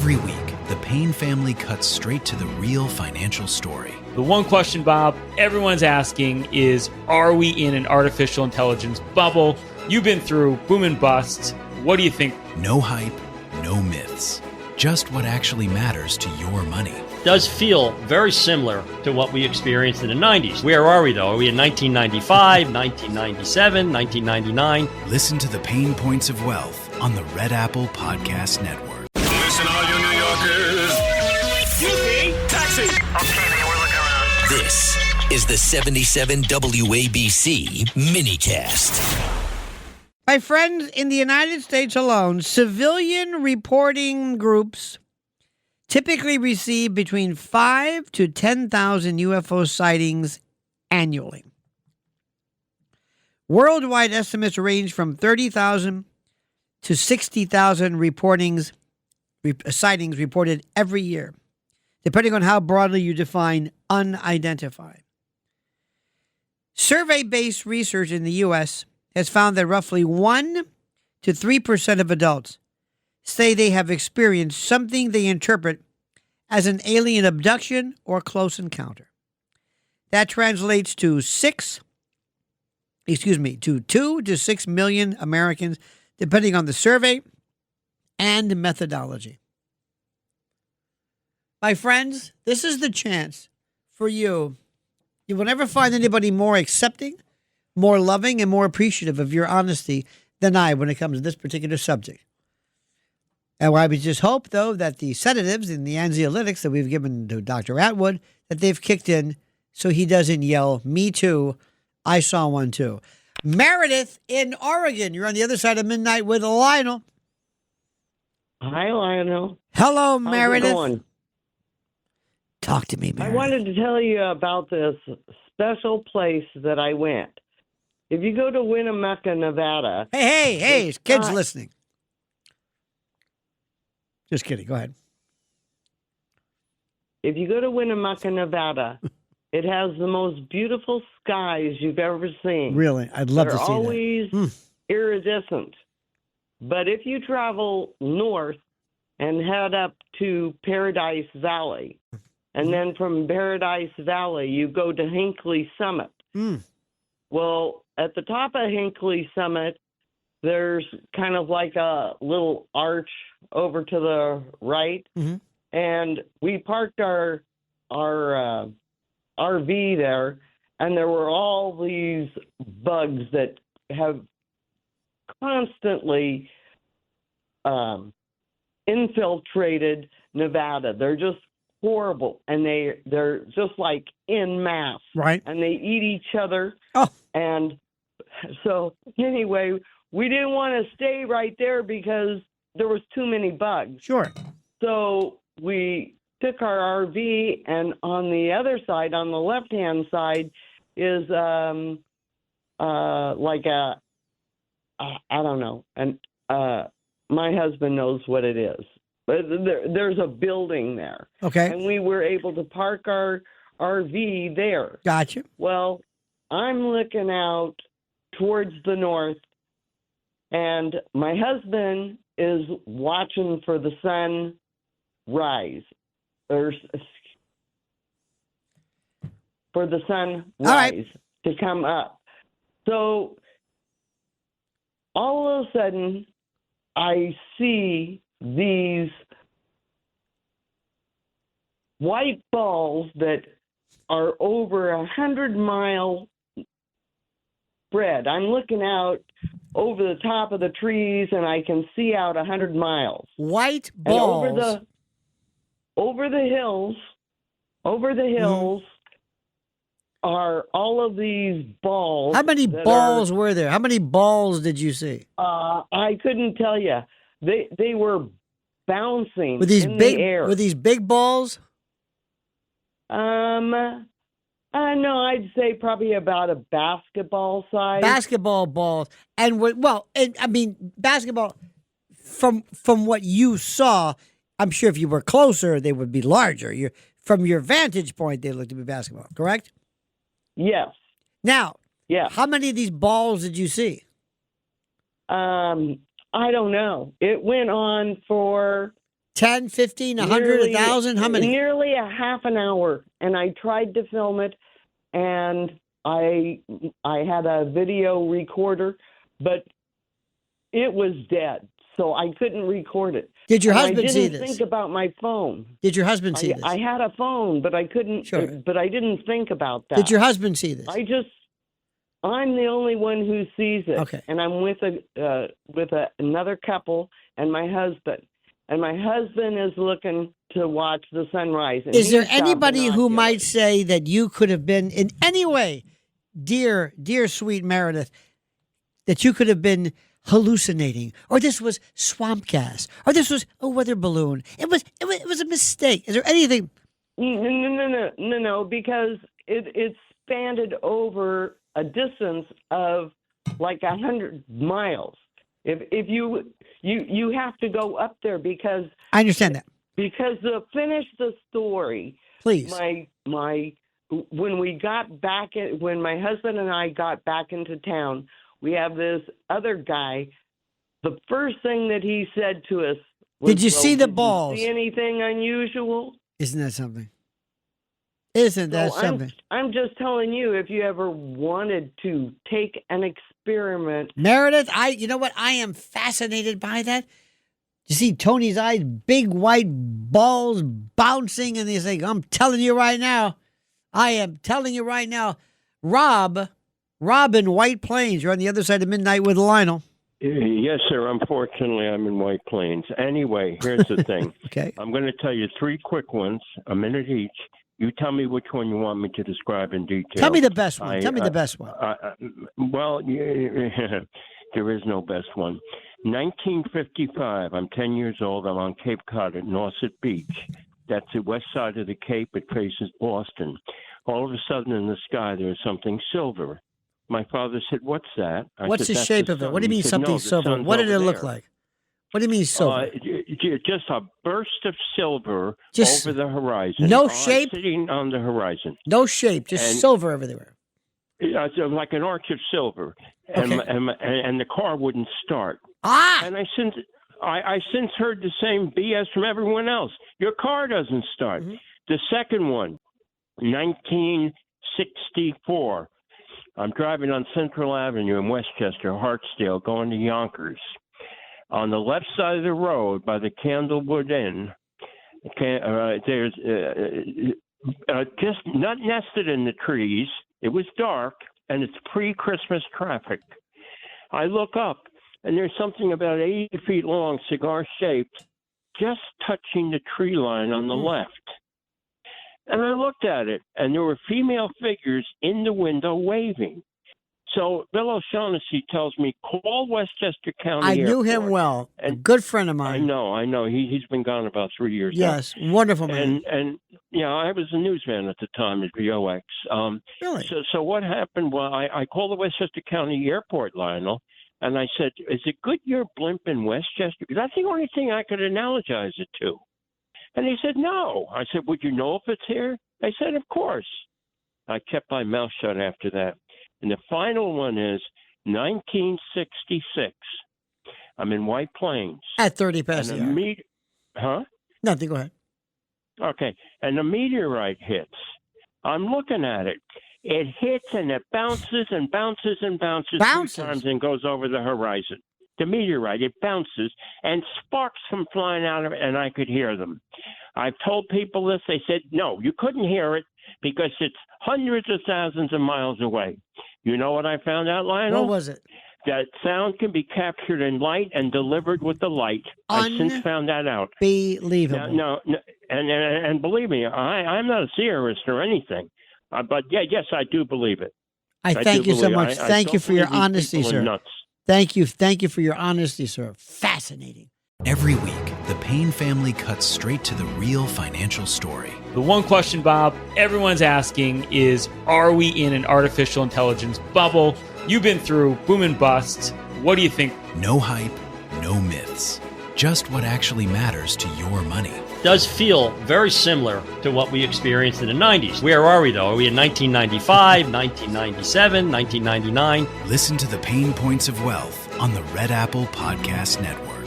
Every week, the Payne family cuts straight to the real financial story. The one question, Bob, everyone's asking is, are we in an artificial intelligence bubble? You've been through boom and bust. What do you think? No hype, no myths. Just what actually matters to your money. Does feel very similar to what we experienced in the 90s. Where are we, though? Are we in 1995, 1997, 1999? Listen to the Pain Points of Wealth on the Red Apple Podcast Network. Listen, all you New Yorkers. Taxi. Okay, man, we're looking around. This is the 77 WABC minicast. My friends, in the United States alone, civilian reporting groups typically receive between 5,000 to 10,000 UFO sightings annually. Worldwide estimates range from 30,000 to 60,000 sightings reported every year, depending on how broadly you define unidentified. Survey-based research in the U.S. has found that roughly 1 to 3% of adults say they have experienced something they interpret as an alien abduction or close encounter. That translates to 2 to 6 million Americans, depending on the survey and methodology. My friends, this is the chance for you. You will never find anybody more accepting, more loving, and more appreciative of your honesty than I when it comes to this particular subject. And I would just hope, though, that the sedatives and the anxiolytics that we've given to Dr. Atwood, that they've kicked in so he doesn't yell, "Me too, I saw one too." Meredith in Oregon, you're on the other side of midnight with Lionel. Hi, Lionel. Hello, How's Meredith. it going? Talk to me, Meredith. I wanted to tell you about this special place that I went. If you go to Winnemucca, Nevada. Hey, kids listening. Just kidding. Go ahead. If you go to Winnemucca, Nevada, it has the most beautiful skies you've ever seen. Really? I'd love to see that. They're always iridescent. But if you travel north and head up to Paradise Valley, and then from Paradise Valley, you go to Hinckley Summit. Well, at the top of Hinckley Summit, there's kind of like a little arch over to the right. And we parked our RV there, and there were all these bugs that have constantly infiltrated Nevada. They're just horrible, and they're just like en masse, right? And they eat each other. Oh, and so anyway, we didn't want to stay right there because there was too many bugs. Sure. So we took our RV, and on the other side, on the left-hand side, is like a I don't know, and my husband knows what it is. But there's a building there. Okay. And we were able to park our RV there. Gotcha. Well, I'm looking out towards the north, and my husband is watching for the sun rise. Or for the sun rise to come up. So all of a sudden, I see these white balls that are over 100-mile spread. I'm looking out over the top of the trees, and I can see out 100 miles. White balls. And over the hills are all of these balls. How many balls were there? How many balls did you see? I couldn't tell you. They were bouncing with these in big the air. With these big balls? No, I'd say probably about a basketball size. Basketball balls. And basketball, from what you saw, I'm sure if you were closer, they would be larger. From your vantage point, they look to be basketball, correct? Yes. Now, yeah. How many of these balls did you see? I don't know. It went on for 10, 15, 100, 1,000? How many? Nearly a half an hour. And I tried to film it, and I had a video recorder, but it was dead, so I couldn't record it. Did your husband see this? I didn't think about my phone. Did your husband see this? I had a phone, but I couldn't. Sure. But I didn't think about that. Did your husband see this? I'm the only one who sees it. Okay. And I'm with another couple and my husband. And my husband is looking to watch the sunrise. And Is there he's got anybody who binoculars. might say that you could have been in any way, dear sweet Meredith, that you could have been hallucinating, or this was swamp gas, or this was a weather balloon? It was a mistake. Is there anything? No, because it spanned over a distance of like 100 miles. If you have to go up there because I understand that. Because to finish the story, Please. When my husband and I got back into town, we have this other guy. The first thing that he said to us was, Did you see the balls? See anything unusual? Isn't that something? Isn't that something? I'm just telling you, if you ever wanted to take an experiment. Meredith, you know what? I am fascinated by that. You see Tony's eyes, big white balls bouncing, and he's like, I'm telling you right now. I am telling you right now. Rob in White Plains. You're on the other side of midnight with Lionel. Yes, sir. Unfortunately, I'm in White Plains. Anyway, here's the thing. Okay. I'm going to tell you 3 quick ones, a minute each. You tell me which one you want me to describe in detail. Tell me the best one. Tell me the best one. Well, there is no best one. 1955. I'm 10 years old. I'm on Cape Cod at Nauset Beach. That's the west side of the Cape. It faces Boston. All of a sudden in the sky, there's something silver. My father said, "What's that?" What's the shape of it? What do you mean something silver? What did it look like? What do you mean silver? Just a burst of silver over the horizon. No shape? Sitting on the horizon. No shape, just silver everywhere. Like an arch of silver. Okay. And the car wouldn't start. And I since heard the same BS from everyone else. Your car doesn't start. Mm-hmm. The second one, 1964. I'm driving on Central Avenue in Westchester, Hartsdale, going to Yonkers. On the left side of the road by the Candlewood Inn, there's just not nested in the trees. It was dark, and it's pre-Christmas traffic. I look up, and there's something about 80 feet long, cigar-shaped, just touching the tree line on the left. And I looked at it, and there were female figures in the window waving. So Bill O'Shaughnessy tells me, call Westchester County I knew him Airport. well. A good friend of mine. I know. He's been gone about 3 years Yes, wonderful man. And I was a newsman at the time at VOX. Really? So what happened? Well, I called the Westchester County Airport, Lionel, and I said, is it Goodyear Blimp in Westchester? Because that's the only thing I could analogize it to. And he said, no. I said, would you know if it's here? They said, of course. I kept my mouth shut after that. And the final one is 1966. I'm in White Plains. At 30 past the hour. Huh? Nothing, go ahead. Okay. And a meteorite hits. I'm looking at it. It hits and it bounces and bounces and bounces 3 times and goes over the horizon. The meteorite, it bounces, and sparks come flying out of it, and I could hear them. I've told people this. They said, no, you couldn't hear it because it's hundreds of thousands of miles away. You know what I found out, Lionel? What was it? That sound can be captured in light and delivered with the light. I've since found that out. Believable. No, and believe me, I'm not a seerist or anything. But, yes, I do believe it. I thank you so much. Thank you for your honesty, sir. Nuts. Thank you for your honesty, sir. Fascinating. Every week, the Payne family cuts straight to the real financial story. The one question, Bob, everyone's asking is, are we in an artificial intelligence bubble? You've been through boom and bust. What do you think? No hype, no myths. Just what actually matters to your money. Does feel very similar to what we experienced in the 90s. Where are we, though? Are we in 1995, 1997, 1999? Listen to the Pain Points of Wealth on the Red Apple Podcast Network.